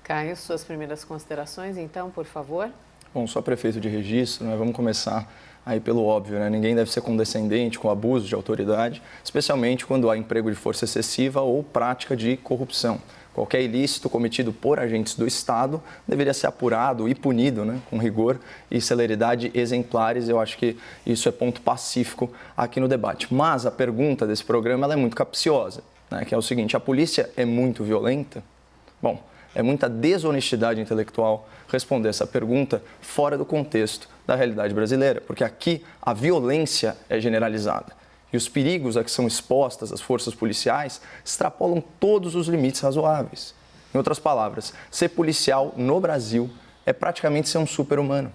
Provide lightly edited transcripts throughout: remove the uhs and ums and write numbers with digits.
Caio, suas primeiras considerações, então, por favor. Bom, sou prefeito de registro, né? Vamos começar aí pelo óbvio, né? Ninguém deve ser condescendente com abuso de autoridade, especialmente quando há emprego de força excessiva ou prática de corrupção. Qualquer ilícito cometido por agentes do Estado deveria ser apurado e punido, né, com rigor e celeridade exemplares. Eu acho que isso é ponto pacífico aqui no debate. Mas a pergunta desse programa ela é muito capciosa, né, que é o seguinte: a polícia é muito violenta? Bom, é muita desonestidade intelectual responder essa pergunta fora do contexto da realidade brasileira, porque aqui a violência é generalizada. E os perigos a que são expostas as forças policiais extrapolam todos os limites razoáveis. Em outras palavras, ser policial no Brasil é praticamente ser um super-humano.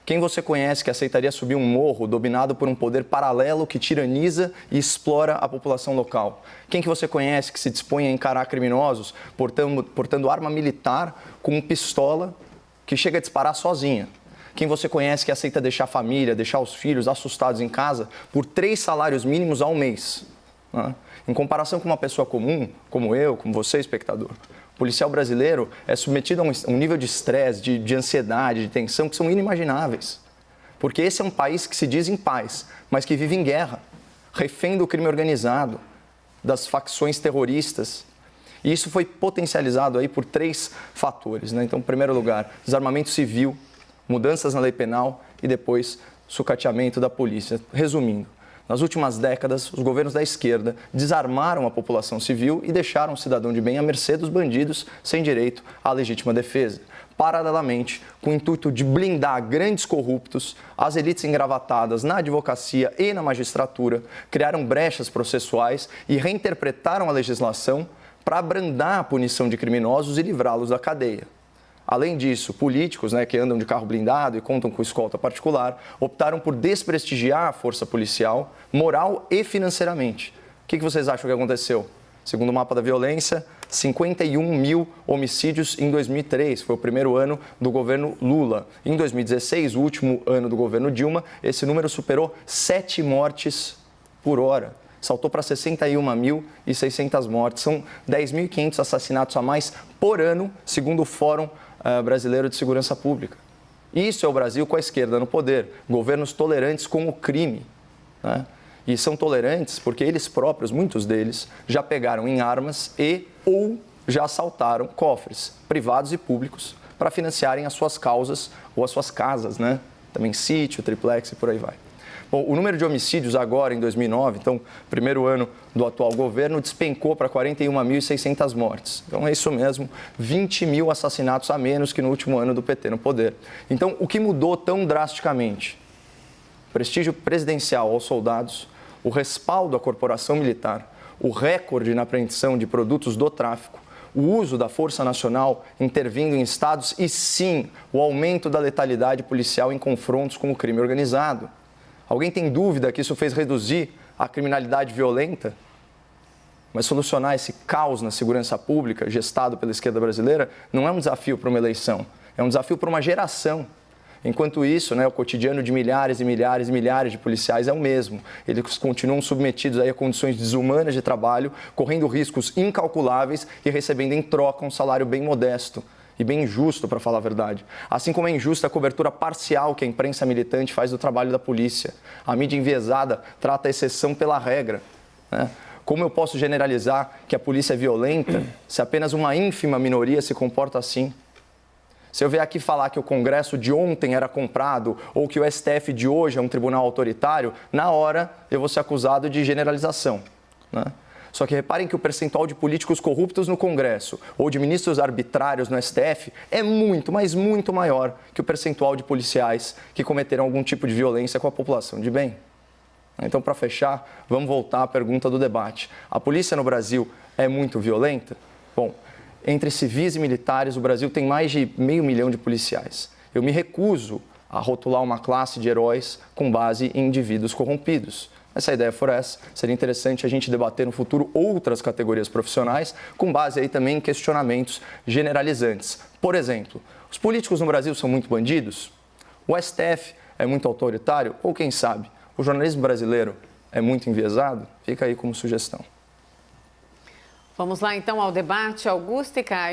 Quem você conhece que aceitaria subir um morro dominado por um poder paralelo que tiraniza e explora a população local? Quem que você conhece que se dispõe a encarar criminosos portando arma militar com pistola que chega a disparar sozinha? Quem você conhece que aceita deixar a família, deixar os filhos assustados em casa por 3 salários mínimos ao mês? Né? Em comparação com uma pessoa comum, como eu, como você, espectador, o policial brasileiro é submetido a um nível de estresse, de ansiedade, de tensão que são inimagináveis. Porque esse é um país que se diz em paz, mas que vive em guerra, refém do crime organizado, das facções terroristas. E isso foi potencializado aí por 3 fatores, né? Então, em primeiro lugar, desarmamento civil, mudanças na lei penal e depois sucateamento da polícia. Resumindo, nas últimas décadas, os governos da esquerda desarmaram a população civil e deixaram o cidadão de bem à mercê dos bandidos sem direito à legítima defesa. Paralelamente, com o intuito de blindar grandes corruptos, as elites engravatadas na advocacia e na magistratura criaram brechas processuais e reinterpretaram a legislação para abrandar a punição de criminosos e livrá-los da cadeia. Além disso, políticos, né, que andam de carro blindado e contam com escolta particular, optaram por desprestigiar a força policial, moral e financeiramente. O que vocês acham que aconteceu? Segundo o mapa da violência, 51 mil homicídios em 2003, foi o primeiro ano do governo Lula. Em 2016, o último ano do governo Dilma, esse número superou 7 mortes por hora. Saltou para 61.600 mortes. São 10.500 assassinatos a mais por ano, segundo o Fórum Brasileiro de Segurança Pública. Isso é o Brasil com a esquerda no poder. Governos tolerantes com o crime, né? E são tolerantes porque eles próprios, muitos deles, já pegaram em armas ou já assaltaram cofres privados e públicos para financiarem as suas causas ou as suas casas, né? Também sítio, triplex e por aí vai. Bom, o número de homicídios agora, em 2009, então, primeiro ano do atual governo, despencou para 41.600 mortes. Então, é isso mesmo, 20 mil assassinatos a menos que no último ano do PT no poder. Então, o que mudou tão drasticamente? Prestígio presidencial aos soldados, o respaldo à corporação militar, o recorde na apreensão de produtos do tráfico, o uso da Força Nacional intervindo em estados e, sim, o aumento da letalidade policial em confrontos com o crime organizado. Alguém tem dúvida que isso fez reduzir a criminalidade violenta? Mas solucionar esse caos na segurança pública, gestado pela esquerda brasileira, não é um desafio para uma eleição, é um desafio para uma geração. Enquanto isso, né, o cotidiano de milhares e milhares e milhares de policiais é o mesmo. Eles continuam submetidos aí a condições desumanas de trabalho, correndo riscos incalculáveis e recebendo em troca um salário bem modesto. E bem injusto, para falar a verdade. Assim como é injusta a cobertura parcial que a imprensa militante faz do trabalho da polícia. A mídia enviesada trata a exceção pela regra, né? Como eu posso generalizar que a polícia é violenta se apenas uma ínfima minoria se comporta assim? Se eu vier aqui falar que o Congresso de ontem era comprado ou que o STF de hoje é um tribunal autoritário, na hora eu vou ser acusado de generalização, né? Só que reparem que o percentual de políticos corruptos no Congresso ou de ministros arbitrários no STF é muito, mas muito maior que o percentual de policiais que cometeram algum tipo de violência com a população de bem. Então, para fechar, vamos voltar à pergunta do debate. A polícia no Brasil é muito violenta? Bom, entre civis e militares, o Brasil tem mais de 500 mil de policiais. Eu me recuso a rotular uma classe de heróis com base em indivíduos corrompidos. Se a ideia for essa, seria interessante a gente debater no futuro outras categorias profissionais, com base aí também em questionamentos generalizantes. Por exemplo, os políticos no Brasil são muito bandidos? O STF é muito autoritário? Ou quem sabe, o jornalismo brasileiro é muito enviesado? Fica aí como sugestão. Vamos lá então ao debate, Augusto e Caio.